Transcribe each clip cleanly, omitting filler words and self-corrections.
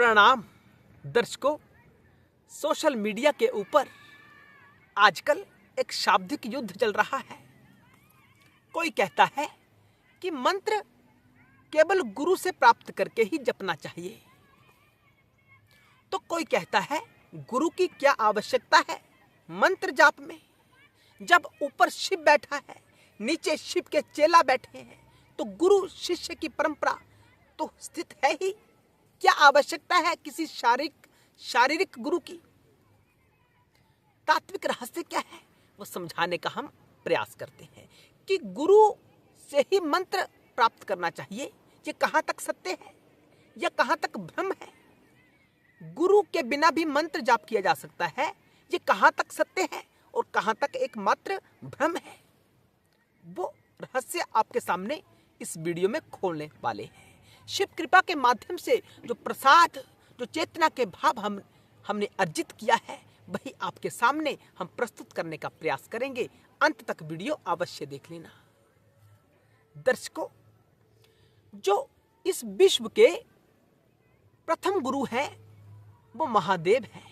प्रणाम दर्शकों। Social media के ऊपर आजकल एक शाब्दिक युद्ध चल रहा है। कोई कहता है कि मंत्र केवल गुरु से प्राप्त करके ही जपना चाहिए, तो कोई कहता है गुरु की क्या आवश्यकता है मंत्र जाप में, जब ऊपर शिव बैठा है, नीचे शिव के चेला बैठे हैं, तो गुरु शिष्य की परंपरा तो स्थित है ही। क्या आवश्यकता है किसी शारीरिक गुरु की? तात्विक रहस्य क्या है वो समझाने का हम प्रयास करते हैं कि गुरु से ही मंत्र प्राप्त करना चाहिए। ये कहां तक सत्य है या कहां तक भ्रम है? गुरु के बिना भी मंत्र जाप किया जा सकता है, ये कहां तक सत्य है और कहां तक एकमात्र भ्रम है? वो रहस्य आपके सामने इस वीडियो में खोलने वाले हैं। शिव कृपा के माध्यम से जो प्रसाद, जो चेतना के भाव हमने अर्जित किया है, वही आपके सामने हम प्रस्तुत करने का प्रयास करेंगे। अंत तक वीडियो अवश्य देख लेना। दर्शकों, जो इस विश्व के प्रथम गुरु हैं वो महादेव हैं,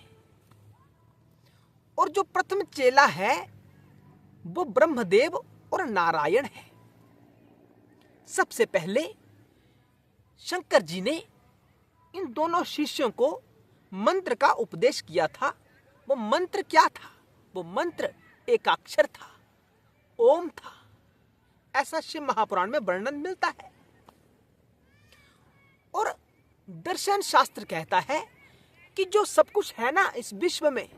और जो प्रथम चेला है वो ब्रह्मदेव और नारायण है। सबसे पहले शंकर जी ने इन दोनों शिष्यों को मंत्र का उपदेश किया था। वो मंत्र क्या था? वो मंत्र एकाक्षर था, ओम था। ऐसा शिव महापुराण में वर्णन मिलता है। और दर्शन शास्त्र कहता है कि जो सब कुछ है ना इस विश्व में,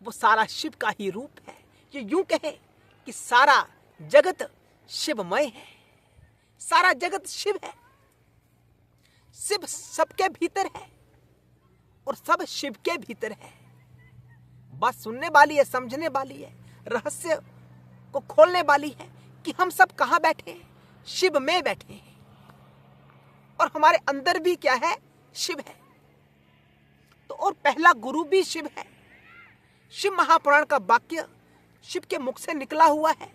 वो सारा शिव का ही रूप है। ये यूं कहे कि सारा जगत शिवमय है, सारा जगत शिव है। शिव सबके भीतर है और सब शिव के भीतर है। बात सुनने वाली है, समझने वाली है, रहस्य को खोलने वाली है कि हम सब कहां बैठे हैं? शिव में बैठे हैं, और हमारे अंदर भी क्या है? शिव है। तो और पहला गुरु भी शिव है। शिव महापुराण का वाक्य शिव के मुख से निकला हुआ है।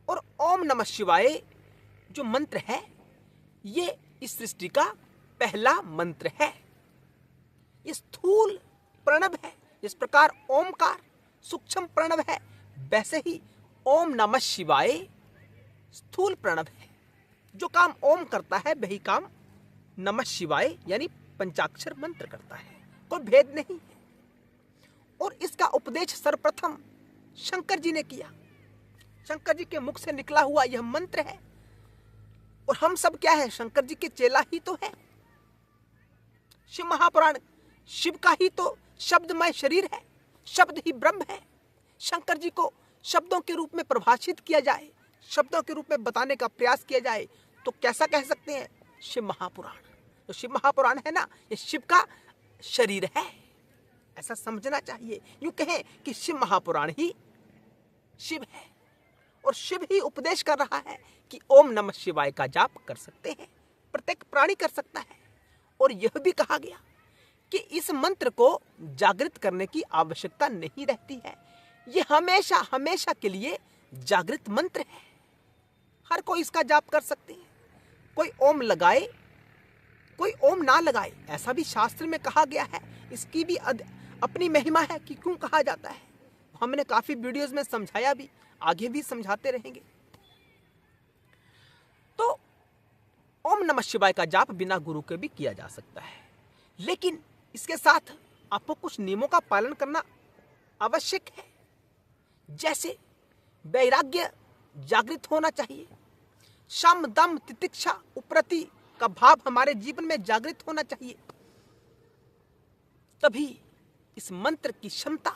और ओम नमः शिवाय जो मंत्र है, ये इस सृष्टि का पहला मंत्र है। ये स्थूल प्रणव है। इस प्रकार ओमकार सूक्ष्म प्रणव है, वैसे ही ओम नमः शिवाय स्थूल प्रणव है। जो काम ओम करता है वही काम नमः शिवाय यानी पंचाक्षर मंत्र करता है। कोई भेद नहीं है। और इसका उपदेश सर्वप्रथम शंकर जी ने किया। शंकर जी के मुख से निकला हुआ यह मंत्र है। और हम सब क्या है? शंकर जी के चेला ही तो है। शिव महापुराण शिव का ही तो शब्दमय शरीर है। शब्द ही ब्रह्म है। शंकर जी को शब्दों के रूप में परिभाषित किया जाए, शब्दों के रूप में बताने का प्रयास किया जाए, तो कैसा कह सकते हैं? शिव महापुराण। तो शिव महापुराण है ना, ये शिव का शरीर है, ऐसा समझना चाहिए। यूं कहें कि शिव महापुराण ही शिव है, और शिव ही उपदेश कर रहा है कि ओम नमः शिवाय का जाप कर सकते हैं, प्रत्येक प्राणी कर सकता है। और यह भी कहा गया कि इस मंत्र को जागृत करने की आवश्यकता नहीं रहती है। यह हमेशा हमेशा के लिए जागृत मंत्र है। हर कोई इसका जाप कर सकते हैं। कोई ओम लगाए, कोई ओम ना लगाए, ऐसा भी शास्त्र में कहा गया है। इसकी भी अपनी महिमा है कि क्यों कहा जाता है। हमने काफी वीडियोस में समझाया भी, आगे भी समझाते रहेंगे। तो ओम नमः शिवाय का जाप बिना गुरु के भी किया जा सकता है, लेकिन इसके साथ आपको कुछ नियमों का पालन करना आवश्यक है। जैसे वैराग्य जागृत होना चाहिए, शम दम तितिक्षा उपरति का भाव हमारे जीवन में जागृत होना चाहिए। तभी इस मंत्र की क्षमता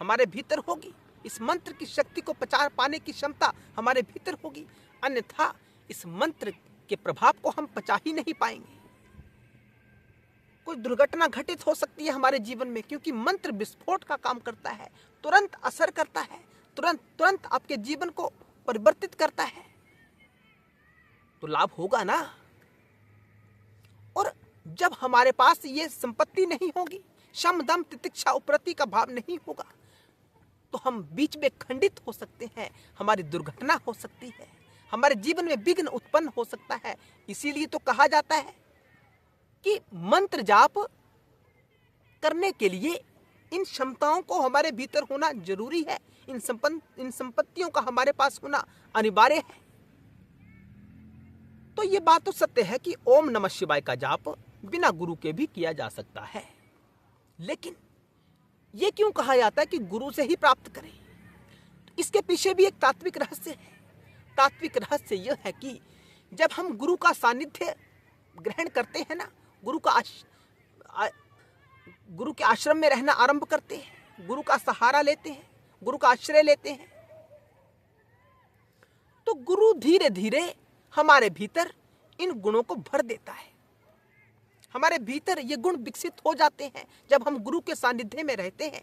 हमारे भीतर होगी, इस मंत्र की शक्ति को पाने की क्षमता हमारे भीतर होगी। अन्यथा इस मंत्र के प्रभाव को हम पचा ही नहीं पाएंगे। कोई दुर्घटना घटित हो सकती है हमारे जीवन में, क्योंकि मंत्र विस्फोट का काम करता है, तुरंत असर करता है, तुरंत आपके जीवन को परिवर्तित करता है। तो लाभ होगा ना। और जब हमारे पास ये संपत्ति नहीं होगी, शम दम तितिक्षा उपरति का भाव नहीं होगा, तो हम बीच में खंडित हो सकते हैं, हमारी दुर्घटना हो सकती है, हमारे जीवन में विघ्न उत्पन्न हो सकता है। इसीलिए तो कहा जाता है कि मंत्र जाप करने के लिए इन क्षमताओं को हमारे भीतर होना जरूरी है। इन संपत्तियों का हमारे पास होना अनिवार्य है। तो ये बात तो सत्य है कि ओम नमः शिवाय का जाप बिना गुरु के भी किया जा सकता है, लेकिन ये क्यों कहा जाता है कि गुरु से ही प्राप्त करें? इसके पीछे भी एक तात्विक रहस्य है। तात्विक रहस्य यह है कि जब हम गुरु का सानिध्य ग्रहण करते हैं ना, गुरु के आश्रम में रहना आरंभ करते हैं, गुरु का सहारा लेते हैं, गुरु का आश्रय लेते हैं, तो गुरु धीरे धीरे हमारे भीतर इन गुणों को भर देता है। हमारे भीतर ये गुण विकसित हो जाते हैं जब हम गुरु के सानिध्य में रहते हैं।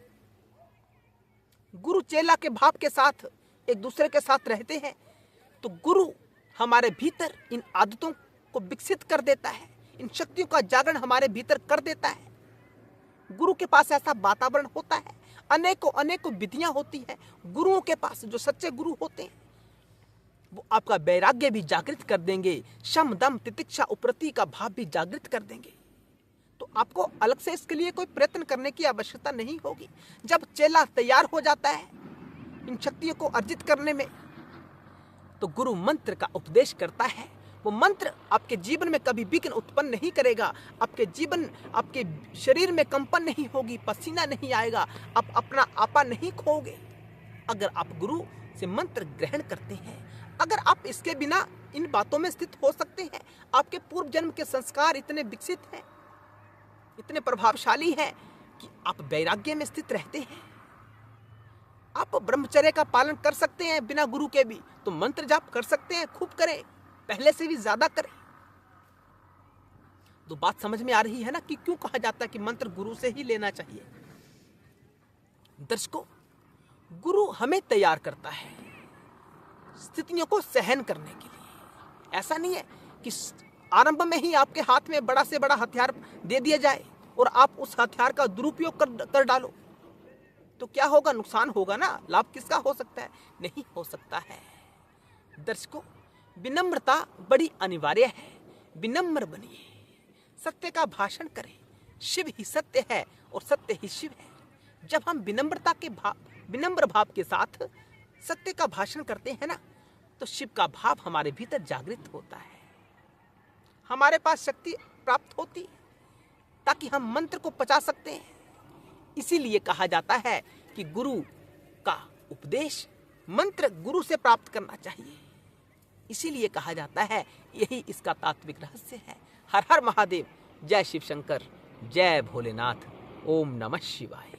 गुरु चेला के भाव के साथ एक दूसरे के साथ रहते हैं, तो गुरु हमारे भीतर इन आदतों को विकसित कर देता है, इन शक्तियों का जागरण हमारे भीतर कर देता है। गुरु के पास ऐसा वातावरण होता है, अनेकों अनेकों विधियां होती हैं। गुरुओं के पास, जो सच्चे गुरु होते हैं, वो आपका वैराग्य भी जागृत कर देंगे, शम दम तितिक्षा उपरति का भाव भी जागृत कर देंगे। तो आपको अलग से इसके लिए कोई प्रयत्न करने की आवश्यकता नहीं होगी। जब चेला तैयार हो जाता है इन शक्तियों को अर्जित करने में, तो गुरु मंत्र का उपदेश करता है। वो मंत्र आपके जीवन में कभी विघ्न उत्पन्न नहीं करेगा। आपके शरीर में कंपन नहीं होगी, पसीना नहीं आएगा, आप अपना आपा नहीं खोओगे अगर आप गुरु से मंत्र ग्रहण करते हैं। अगर आप इसके बिना इन बातों में स्थित हो सकते हैं, आपके पूर्व जन्म के संस्कार इतने विकसित हैं, इतने प्रभावशाली हैं कि आप वैराग्य में स्थित रहते हैं, आप ब्रह्मचर्य का पालन कर सकते हैं बिना गुरु के भी, तो मंत्र जाप कर सकते हैं, खूब करें, पहले से भी ज्यादा करें। तो बात समझ में आ रही है ना कि क्यों कहा जाता है कि मंत्र गुरु से ही लेना चाहिए। दर्शकों, गुरु हमें तैयार करता है स्थितियों को सहन करने के लिए। ऐसा नहीं है कि आरंभ में ही आपके हाथ में बड़ा से बड़ा हथियार दे दिया जाए और आप उस हथियार का दुरुपयोग कर डालो, तो क्या होगा? नुकसान होगा ना। लाभ किसका हो सकता है? नहीं हो सकता है। दर्शकों, विनम्रता बड़ी अनिवार्य है। विनम्र बनिए, सत्य का भाषण करें। शिव ही सत्य है और सत्य ही शिव है। जब हम विनम्र भाव के साथ सत्य का भाषण करते हैं ना, तो शिव का भाव हमारे भीतर जागृत होता है, हमारे पास शक्ति प्राप्त होती है ताकि हम मंत्र को पचा सकते हैं। इसीलिए कहा जाता है कि गुरु का उपदेश मंत्र गुरु से प्राप्त करना चाहिए। इसीलिए कहा जाता है, यही इसका तात्विक रहस्य है। हर हर महादेव, जय शिव शंकर, जय भोलेनाथ, ओम नमः शिवाय।